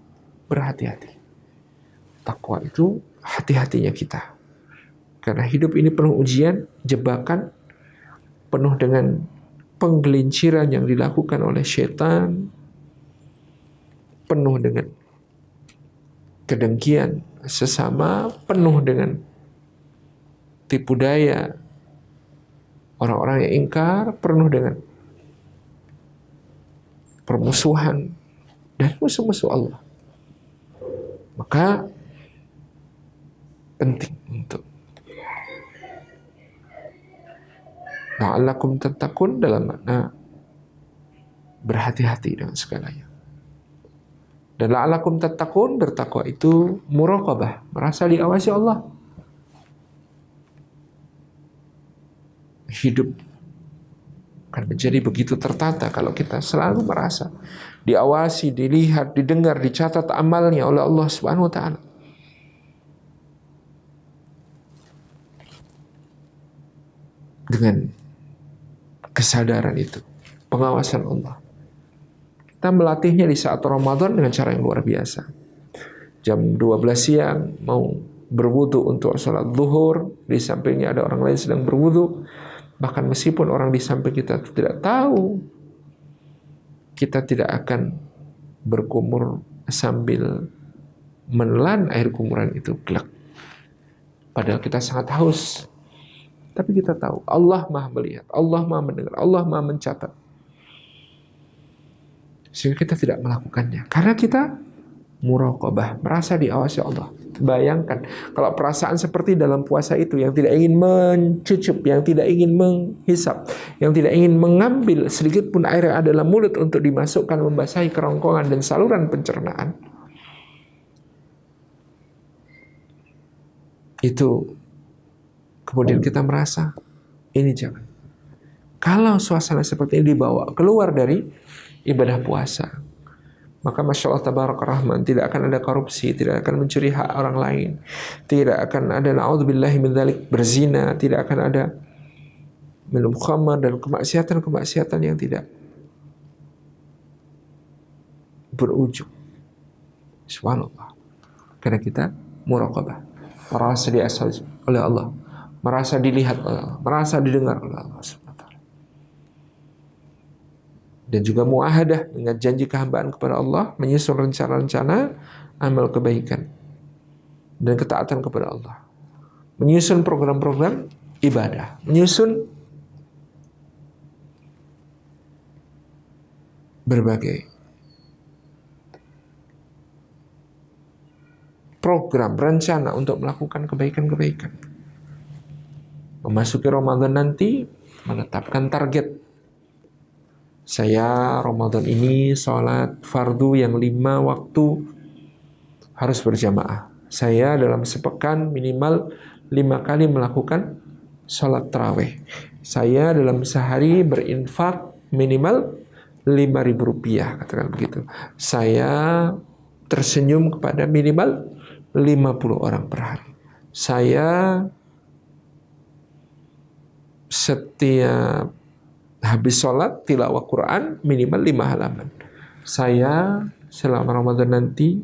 berhati-hati. Takwa itu hati-hatinya kita. Karena hidup ini penuh ujian, jebakan, penuh dengan penggelinciran yang dilakukan oleh syaitan, penuh dengan kedengkian sesama, penuh dengan tipu daya orang-orang yang ingkar, penuh dengan permusuhan dan musuh-musuh Allah. Maka penting untuk la'allakum tattaqun dalam makna berhati-hati dengan segalanya. Dan la'allakum tattaqun, bertakwa itu muraqabah, merasa diawasi Allah. Hidup akan menjadi begitu tertata kalau kita selalu merasa diawasi, dilihat, didengar, dicatat amalnya oleh Allah Subhanahu wa taala. Dengan kesadaran itu, pengawasan Allah, kita melatihnya di saat Ramadan dengan cara yang luar biasa. Jam 12 siang mau berwudu untuk sholat zuhur, di sampingnya ada orang lain sedang berwudu. Bahkan meskipun orang di samping kita tidak tahu, kita tidak akan berkumur sambil menelan air kumuran itu gelak. Padahal kita sangat haus. Tapi kita tahu Allah Maha melihat, Allah Maha mendengar, Allah Maha mencatat. Sehingga kita tidak melakukannya. Karena kita muraqabah, merasa diawasi Allah. Bayangkan kalau perasaan seperti dalam puasa itu, yang tidak ingin mencucup, yang tidak ingin menghisap, yang tidak ingin mengambil sedikit pun air yang ada dalam mulut untuk dimasukkan membasahi kerongkongan dan saluran pencernaan. Itu kemudian kita merasa ini jangan. Kalau suasana seperti ini dibawa keluar dari ibadah puasa, maka Masya Allah Tabaraka Rahman, tidak akan ada korupsi, tidak akan mencuri hak orang lain, tidak akan ada na'udzubillahi min dzalik berzina, tidak akan ada minum khamar dan kemaksiatan-kemaksiatan yang tidak berujung. Subhanallah. Karena kita muraqabah, merasa diawasi oleh Allah, merasa dilihat oleh Allah, merasa didengar oleh Allah SWT. Dan juga muahadah, dengan janji kehambaan kepada Allah, menyusun rencana-rencana amal kebaikan dan ketaatan kepada Allah, menyusun program-program ibadah, menyusun berbagai program, rencana untuk melakukan kebaikan-kebaikan. Memasuki Ramadan nanti, menetapkan target. Saya Ramadan ini sholat fardu yang 5 waktu harus berjamaah. Saya dalam sepekan minimal 5 kali melakukan sholat tarawih. Saya dalam sehari berinfak minimal Rp5.000, katakan begitu. Saya tersenyum kepada minimal 50 orang per hari. Saya setiap habis sholat tilawah Quran minimal 5 halaman. Saya selama Ramadan nanti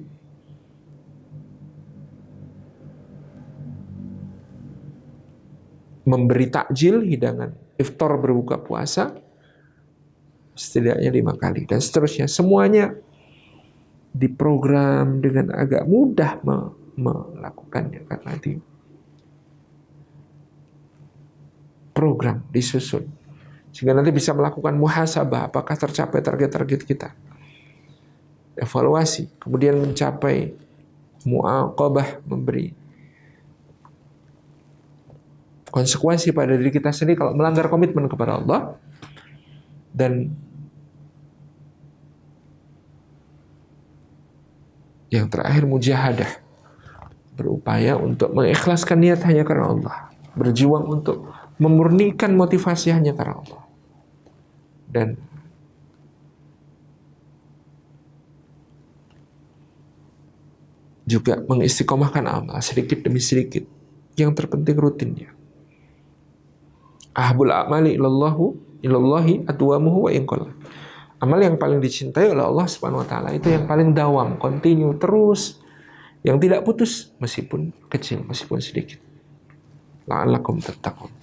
memberi takjil, hidangan iftar berbuka puasa setidaknya 5 kali dan seterusnya. Semuanya diprogram dengan agak mudah melakukannya karena di program disusun. Sehingga nanti bisa melakukan muhasabah, apakah tercapai target-target kita. Evaluasi, kemudian mencapai muaqabah, memberi konsekuensi pada diri kita sendiri kalau melanggar komitmen kepada Allah. Dan yang terakhir mujahadah, berupaya untuk mengikhlaskan niat hanya karena Allah, berjuang untuk memurnikan motivasi hanya karena Allah, dan juga mengistiqomahkan amal sedikit demi sedikit. Yang terpenting rutinnya. Ahabul a'mali ilallahi adwamuhu wa inqalla. Amal yang paling dicintai oleh Allah Subhanahu wa taala itu yang paling dawam, continue, terus, yang tidak putus meskipun kecil, meskipun sedikit. La'allakum tattaqun.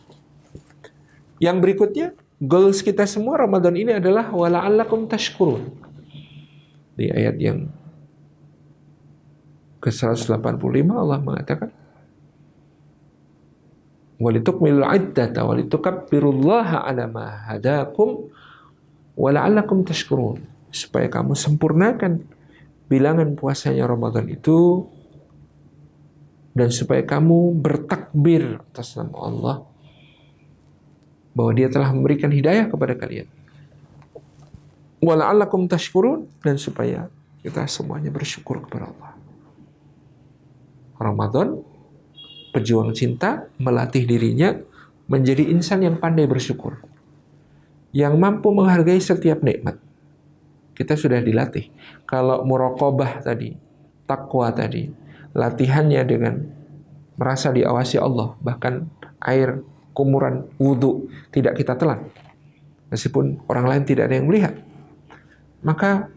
Yang berikutnya, goals kita semua Ramadan ini adalah wa la'allakum tashkurun. Di ayat yang ke-185 Allah mengatakan walitukmilul iddata walitukabbirullaha ala ma hadakum wa la'allakum tashkurun, supaya kamu sempurnakan bilangan puasanya Ramadan itu dan supaya kamu bertakbir atas nama Allah bahwa Dia telah memberikan hidayah kepada kalian. Wa la'allakum tashkurun, dan supaya kita semuanya bersyukur kepada Allah. Ramadan, pejuang cinta, melatih dirinya menjadi insan yang pandai bersyukur, yang mampu menghargai setiap nikmat. Kita sudah dilatih. Kalau muraqabah tadi, takwa tadi, latihannya dengan merasa diawasi Allah, bahkan air kumuran wudhu tidak kita telan, meskipun orang lain tidak ada yang melihat. Maka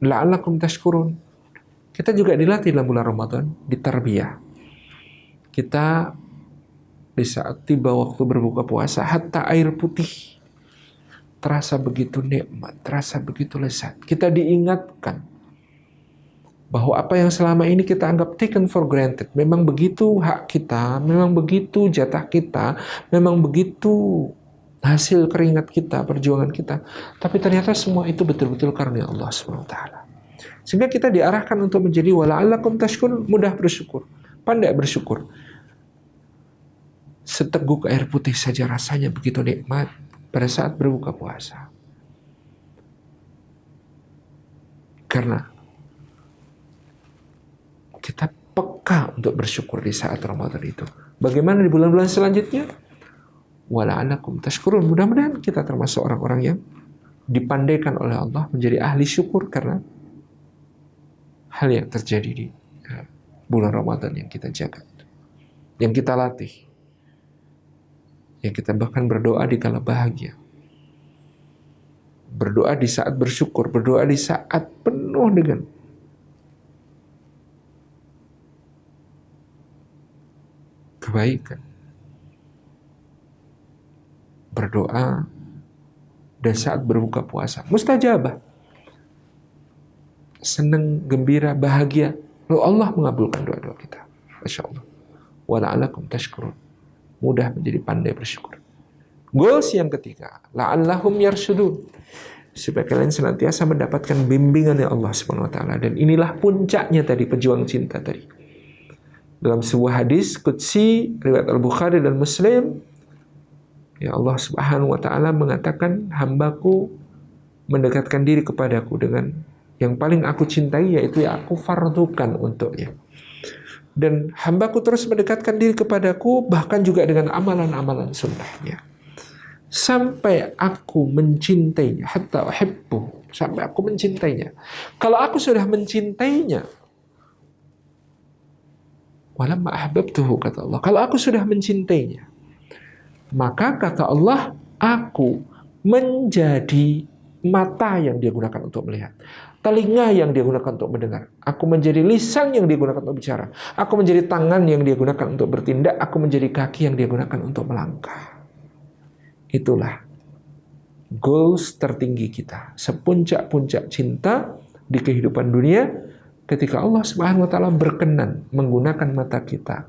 la'allakum tashkurun, kita juga dilatih dalam bulan Ramadan, ditarbiyah. Kita di saat tiba waktu berbuka puasa, hatta air putih terasa begitu nikmat, terasa begitu lezat. Kita diingatkan bahwa apa yang selama ini kita anggap taken for granted, memang begitu hak kita, memang begitu jatah kita, memang begitu hasil keringat kita, perjuangan kita. Tapi ternyata semua itu betul-betul karena Allah SWT. Sehingga kita diarahkan untuk menjadi wala'allakum tashkurun, mudah bersyukur, pandai bersyukur. Seteguk air putih saja rasanya begitu nikmat pada saat berbuka puasa. Karena kita peka untuk bersyukur di saat Ramadan itu. Bagaimana di bulan-bulan selanjutnya? Wala'allakum tashkurun. Mudah-mudahan kita termasuk orang-orang yang dipandaikan oleh Allah menjadi ahli syukur karena hal yang terjadi di bulan Ramadan yang kita jaga, yang kita latih, yang kita bahkan berdoa di kala bahagia, berdoa di saat bersyukur, berdoa di saat penuh dengan kebaikan, berdoa dan saat berbuka puasa mustajabah, senang, gembira, bahagia, lalu Allah mengabulkan doa-doa kita. Masya Allah. Wa la'allakum tashkurun, mudah menjadi pandai bersyukur. Goals yang ketiga, la'allahum yarshudun, supaya kalian senantiasa mendapatkan bimbingan dari Allah Subhanahu wa taala. Dan inilah puncaknya tadi, pejuang cinta tadi. Dalam sebuah hadis qudsi riwayat Al-Bukhari dan Muslim, ya Allah Subhanahu wa taala mengatakan, hambaku mendekatkan diri kepadaku dengan yang paling aku cintai, yaitu yang aku fardukan untuknya. Dan hambaku terus mendekatkan diri kepadaku, bahkan juga dengan amalan-amalan sunnahnya, sampai aku mencintainya, hatta uhibbuhu, sampai aku mencintainya. Kalau aku sudah mencintainya, walamma ahbabtuhu, kata Allah, kalau aku sudah mencintainya, maka kata Allah, aku menjadi mata yang dia gunakan untuk melihat, telinga yang dia gunakan untuk mendengar, aku menjadi lisan yang dia gunakan untuk bicara, aku menjadi tangan yang dia gunakan untuk bertindak, aku menjadi kaki yang dia gunakan untuk melangkah. Itulah goals tertinggi kita, sepuncak-puncak cinta di kehidupan dunia, ketika Allah Subhanahu wa taala berkenan menggunakan mata kita,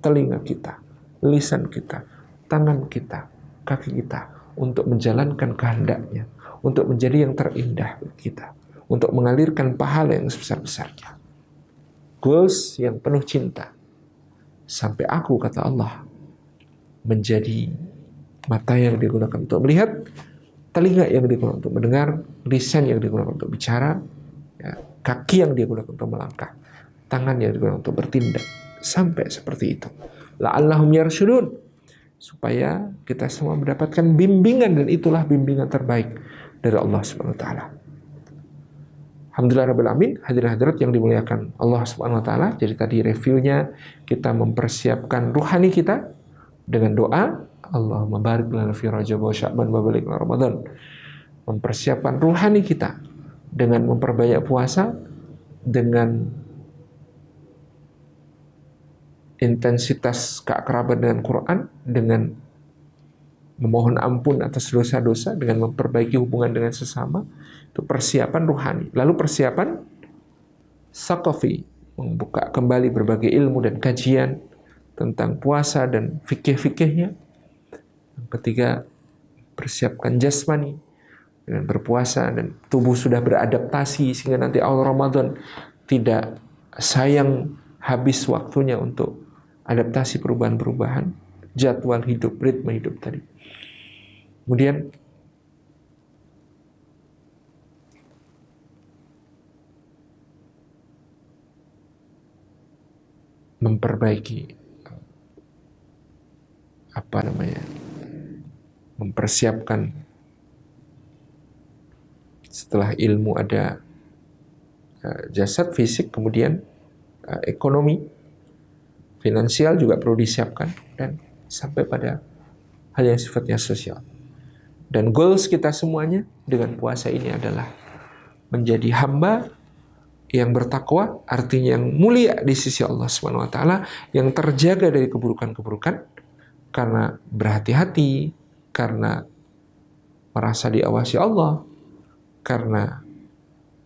telinga kita, lisan kita, tangan kita, kaki kita untuk menjalankan kehendaknya, untuk menjadi yang terindah kita, untuk mengalirkan pahala yang sebesar-besarnya. Goals yang penuh cinta. Sampai aku, kata Allah, menjadi mata yang digunakan untuk melihat, telinga yang digunakan untuk mendengar, lisan yang digunakan untuk bicara, ya, kaki yang digunakan untuk melangkah. tangannya digunakan untuk bertindak. Sampai seperti itu. La'allahum yarsyudun. Supaya kita semua mendapatkan bimbingan, dan itulah bimbingan terbaik dari Allah Subhanahu wa taala. Alhamdulillah rabbil alamin, hadirin hadirat yang dimuliakan Allah Subhanahu wa taala. Jadi tadi reviewnya, kita mempersiapkan ruhani kita dengan doa, Allahumma barik lana fi Rajab wa Sya'ban wa balighna Ramadan. Mempersiapkan ruhani kita dengan memperbanyak puasa, dengan intensitas keakraban dengan Quran, dengan memohon ampun atas dosa-dosa, dengan memperbaiki hubungan dengan sesama. Itu persiapan ruhani. Lalu persiapan saqafi, membuka kembali berbagai ilmu dan kajian tentang puasa dan fikih-fikihnya. Yang ketiga, persiapkan jasmani dengan berpuasa dan tubuh sudah beradaptasi sehingga nanti awal Ramadan tidak sayang habis waktunya untuk adaptasi perubahan-perubahan jadwal hidup, ritme hidup tadi. Kemudian memperbaiki mempersiapkan setelah ilmu ada jasad fisik, kemudian ekonomi, finansial juga perlu disiapkan, dan sampai pada hal yang sifatnya sosial. Dan goals kita semuanya dengan puasa ini adalah menjadi hamba yang bertakwa, artinya yang mulia di sisi Allah Subhanahu wa taala, yang terjaga dari keburukan-keburukan karena berhati-hati, karena merasa diawasi Allah, karena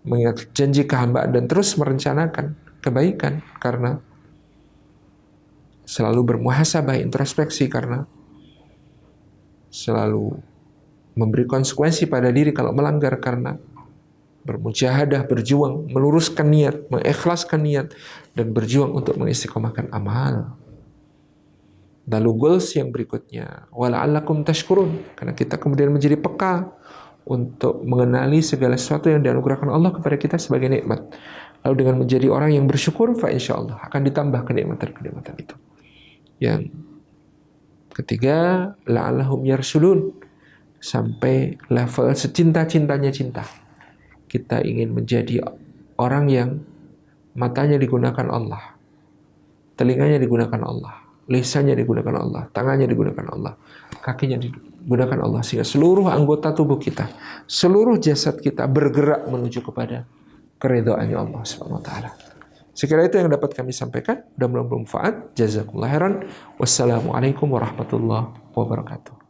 mengingat janji kehambaan dan terus merencanakan kebaikan, karena selalu bermuhasabah, introspeksi, karena selalu memberi konsekuensi pada diri kalau melanggar, karena bermujahadah, berjuang, meluruskan niat, mengikhlaskan niat, dan berjuang untuk mengistiqomahkan amal. Lalu goals yang berikutnya, wala'allakum tashkurun, karena kita kemudian menjadi peka untuk mengenali segala sesuatu yang dianugerahkan Allah kepada kita sebagai nikmat. Lalu dengan menjadi orang yang bersyukur, fa insyaallah akan ditambah kenikmatan-kenikmatan itu. Yang ketiga, la'allahum yarsyudun, sampai level secinta-cintanya cinta. Kita ingin menjadi orang yang matanya digunakan Allah, telinganya digunakan Allah, lisannya digunakan Allah, tangannya digunakan Allah, kakinya digunakan Allah, sehingga seluruh anggota tubuh kita, seluruh jasad kita bergerak menuju kepada keridhaannya Allah Subhanahu wa taala. Sekiranya itu yang dapat kami sampaikan, mudah-mudahan bermanfaat. Jazakumullah khairan. Wassalamualaikum warahmatullahi wabarakatuh.